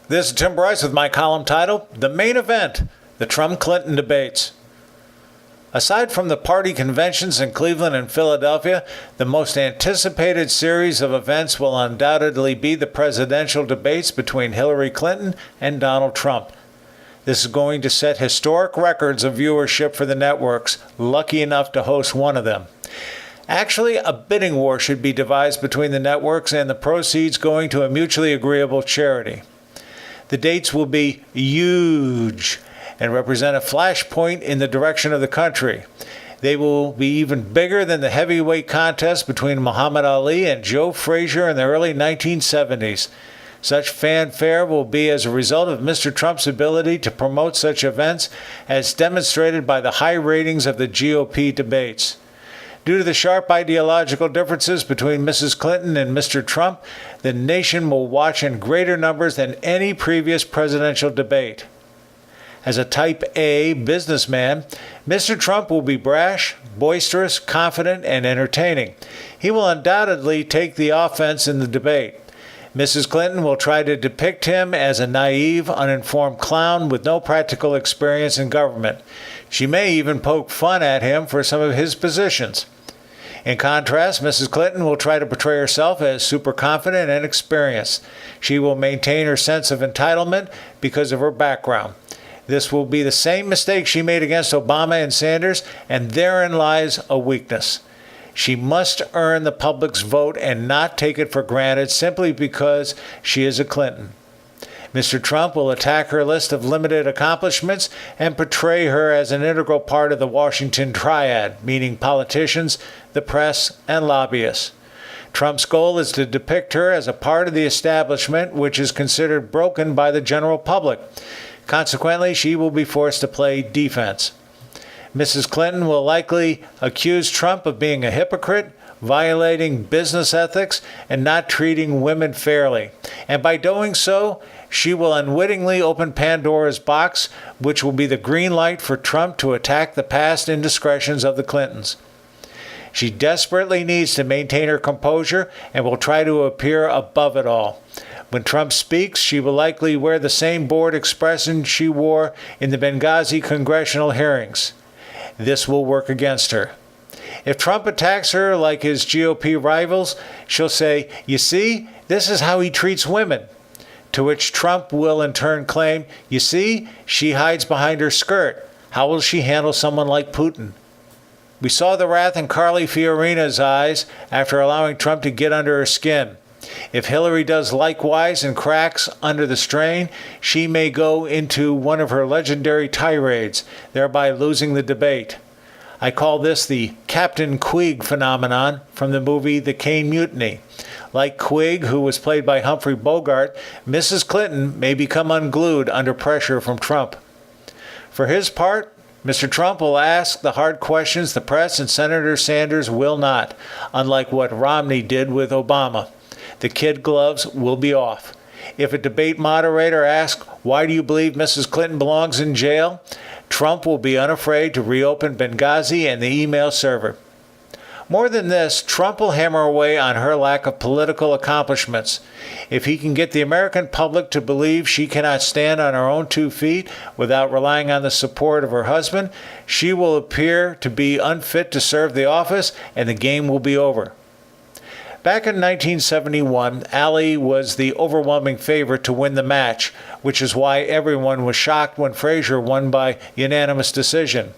This is Tim Bryce with my column titled, The Main Event, the Trump-Clinton Debates. Aside from the party conventions in Cleveland and Philadelphia, the most anticipated series of events will undoubtedly be the presidential debates between Hillary Clinton and Donald Trump. This is going to set historic records of viewership for the networks, lucky enough to host one of them. Actually, a bidding war should be devised between the networks and the proceeds going to a mutually agreeable charity. The dates will be huge and represent a flashpoint in the direction of the country. They will be even bigger than the heavyweight contest between Muhammad Ali and Joe Frazier in the early 1970s. Such fanfare will be as a result of Mr. Trump's ability to promote such events, as demonstrated by the high ratings of the GOP debates. Due to the sharp ideological differences between Mrs. Clinton and Mr. Trump, the nation will watch in greater numbers than any previous presidential debate. As a type A businessman, Mr. Trump will be brash, boisterous, confident, and entertaining. He will undoubtedly take the offense in the debate. Mrs. Clinton will try to depict him as a naive, uninformed clown with no practical experience in government. She may even poke fun at him for some of his positions. In contrast, Mrs. Clinton will try to portray herself as super confident and experienced. She will maintain her sense of entitlement because of her background. This will be the same mistake she made against Obama and Sanders, and therein lies a weakness. She must earn the public's vote and not take it for granted simply because she is a Clinton. Mr. Trump will attack her list of limited accomplishments and portray her as an integral part of the Washington triad, meaning politicians, the press, and lobbyists. Trump's goal is to depict her as a part of the establishment which is considered broken by the general public. Consequently, she will be forced to play defense. Mrs. Clinton will likely accuse Trump of being a hypocrite, violating business ethics, and not treating women fairly. And by doing so, she will unwittingly open Pandora's box, which will be the green light for Trump to attack the past indiscretions of the Clintons. She desperately needs to maintain her composure and will try to appear above it all. When Trump speaks, she will likely wear the same bored expression she wore in the Benghazi congressional hearings. This will work against her. If Trump attacks her like his GOP rivals, she'll say, "You see, this is how he treats women." To which Trump will in turn claim, "You see, she hides behind her skirt. How will she handle someone like Putin?" We saw the wrath in Carly Fiorina's eyes after allowing Trump to get under her skin. If Hillary does likewise and cracks under the strain, she may go into one of her legendary tirades, thereby losing the debate. I call this the Captain Quigg phenomenon from the movie The Caine Mutiny. Like Quigg, who was played by Humphrey Bogart, Mrs. Clinton may become unglued under pressure from Trump. For his part, Mr. Trump will ask the hard questions the press and Senator Sanders will not, unlike what Romney did with Obama. The kid gloves will be off. If a debate moderator asks, "Why do you believe Mrs. Clinton belongs in jail?" Trump will be unafraid to reopen Benghazi and the email server. More than this, Trump will hammer away on her lack of political accomplishments. If he can get the American public to believe she cannot stand on her own 2 feet without relying on the support of her husband, she will appear to be unfit to serve the office and the game will be over. Back in 1971, Ali was the overwhelming favorite to win the match, which is why everyone was shocked when Frazier won by unanimous decision.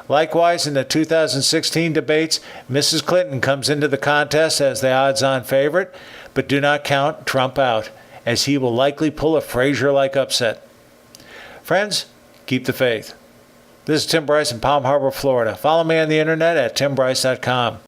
Likewise, in the 2016 debates, Mrs. Clinton comes into the contest as the odds-on favorite, but do not count Trump out, as he will likely pull a Frazier-like upset. Friends, keep the faith. This is Tim Bryce in Palm Harbor, Florida. Follow me on the internet at timbryce.com.